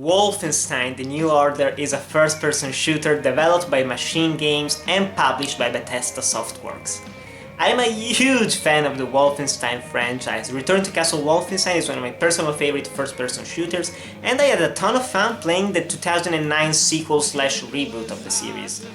Wolfenstein: The New Order is a first-person shooter developed by MachineGames and published by Bethesda Softworks. I am a huge fan of the Wolfenstein franchise. Return to Castle Wolfenstein is one of my personal favorite first-person shooters, and I had a ton of fun playing the 2009 sequel/reboot of the series.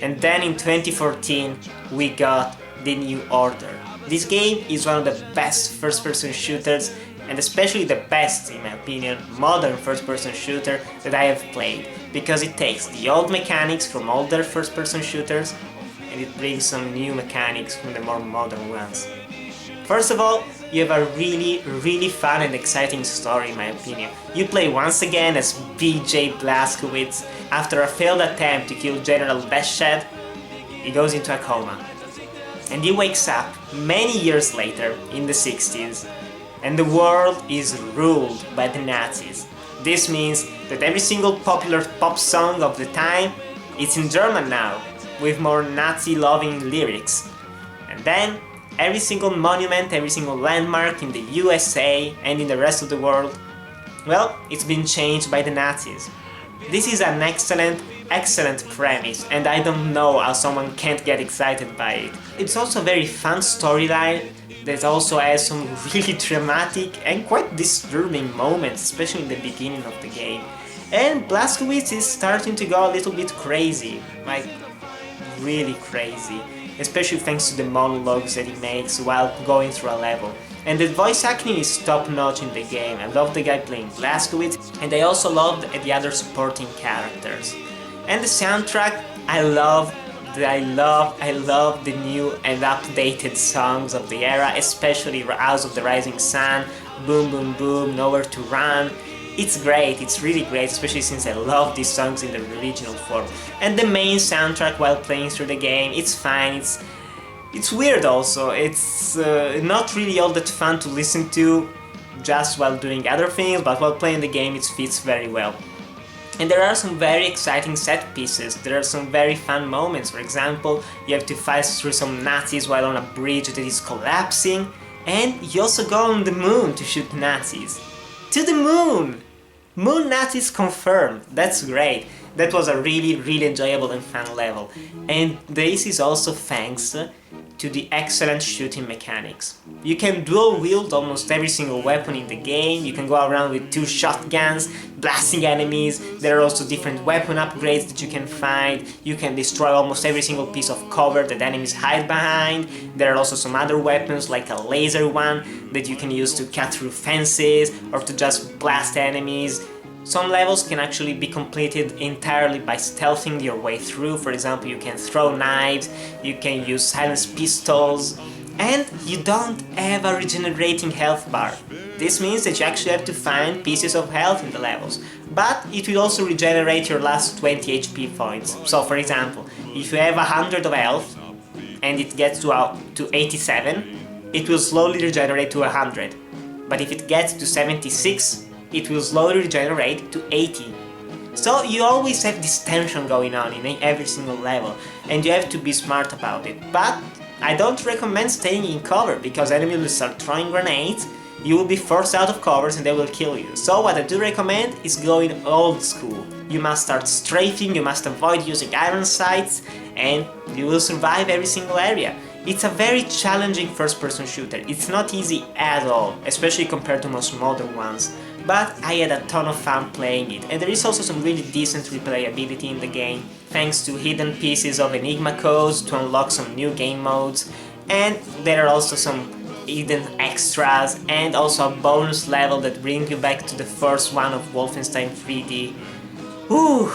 And then in 2014 we got The New Order. This game is one of the best first-person shooters, and especially the best, in my opinion, modern first-person shooter that I have played, because it takes the old mechanics from older first-person shooters and it brings some new mechanics from the more modern ones. First of all, you have a really fun and exciting story, in my opinion. You play once again as BJ Blazkowicz. After a failed attempt to kill General Beshed, he goes into a coma. And he wakes up many years later, in the 60s, and the world is ruled by the Nazis. This means that every single popular pop song of the time is in German now, with more Nazi-loving lyrics. And then, every single monument, every single landmark in the USA and in the rest of the world, well, it's been changed by the Nazis. This is an excellent premise, and I don't know how someone can't get excited by it. It's also a very fun storyline that also has some really dramatic and quite disturbing moments, especially in the beginning of the game. And Blazkowicz is starting to go a little bit crazy, like really crazy, especially thanks to the monologues that he makes while going through a level. And the voice acting is top notch in the game. I love the guy playing Blazkowicz, and I also love the other supporting characters. And the soundtrack, I love the new and updated songs of the era, especially House of the Rising Sun, Boom Boom Boom, Nowhere to Run. It's great, it's really great, especially since I love these songs in the original form. And the main soundtrack while playing through the game, it's fine, it's weird also, it's not really all that fun to listen to just while doing other things, but while playing the game it fits very well. And there are some very exciting set pieces, there are some very fun moments. For example, you have to fight through some Nazis while on a bridge that is collapsing, and you also go on the moon to shoot Nazis. To the moon! Moon Nazis confirmed, that's great. That was a really enjoyable and fun level. And this is also thanks to the excellent shooting mechanics. You can dual wield almost every single weapon in the game, you can go around with 2 shotguns, blasting enemies, there are also different weapon upgrades that you can find, you can destroy almost every single piece of cover that enemies hide behind, there are also some other weapons like a laser one that you can use to cut through fences or to just blast enemies. Some levels can actually be completed entirely by stealthing your way through. For example, you can throw knives, you can use silenced pistols, and you don't have a regenerating health bar. This means that you actually have to find pieces of health in the levels, but it will also regenerate your last 20 HP points. So for example, if you have 100 of health and it gets to 87, it will slowly regenerate to 100. But if it gets to 76, it will slowly regenerate to 80. So you always have this tension going on in every single level, and you have to be smart about it. But I don't recommend staying in cover, because enemies will start throwing grenades, you will be forced out of covers and they will kill you. So what I do recommend is going old school. You must start strafing, you must avoid using iron sights, and you will survive every single area. It's a very challenging first-person shooter. It's not easy at all, especially compared to most modern ones. But I had a ton of fun playing it, and there is also some really decent replayability in the game, thanks to hidden pieces of Enigma codes to unlock some new game modes, and there are also some hidden extras and also a bonus level that brings you back to the first one of Wolfenstein 3D. Whew!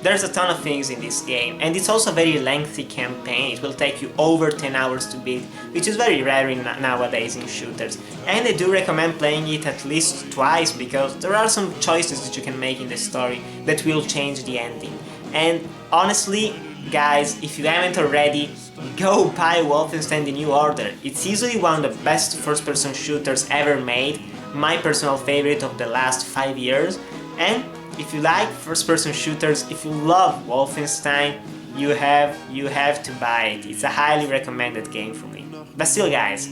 There's a ton of things in this game, and it's also a very lengthy campaign. It will take you over 10 hours to beat, which is very rare nowadays in shooters. And I do recommend playing it at least twice, because there are some choices that you can make in the story that will change the ending. And honestly, guys, if you haven't already, go buy Wolfenstein: The New Order. It's easily one of the best first-person shooters ever made, my personal favorite of the last 5 years, and if you like first-person shooters, if you love Wolfenstein, you have to buy it. It's a highly recommended game for me. But still, guys,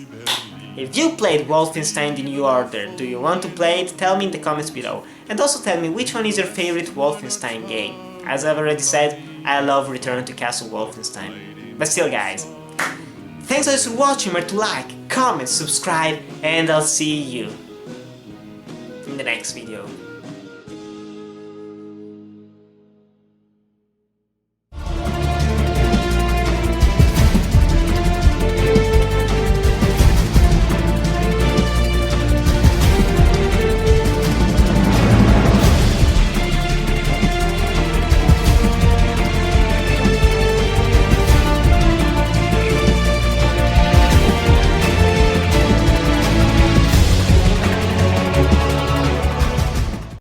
if you played Wolfenstein: The New Order, do you want to play it? Tell me in the comments below. And also tell me which one is your favorite Wolfenstein game. As I've already said, I love Return to Castle Wolfenstein. But still guys, thanks always for watching, remember to like, comment, subscribe, and I'll see you in the next video.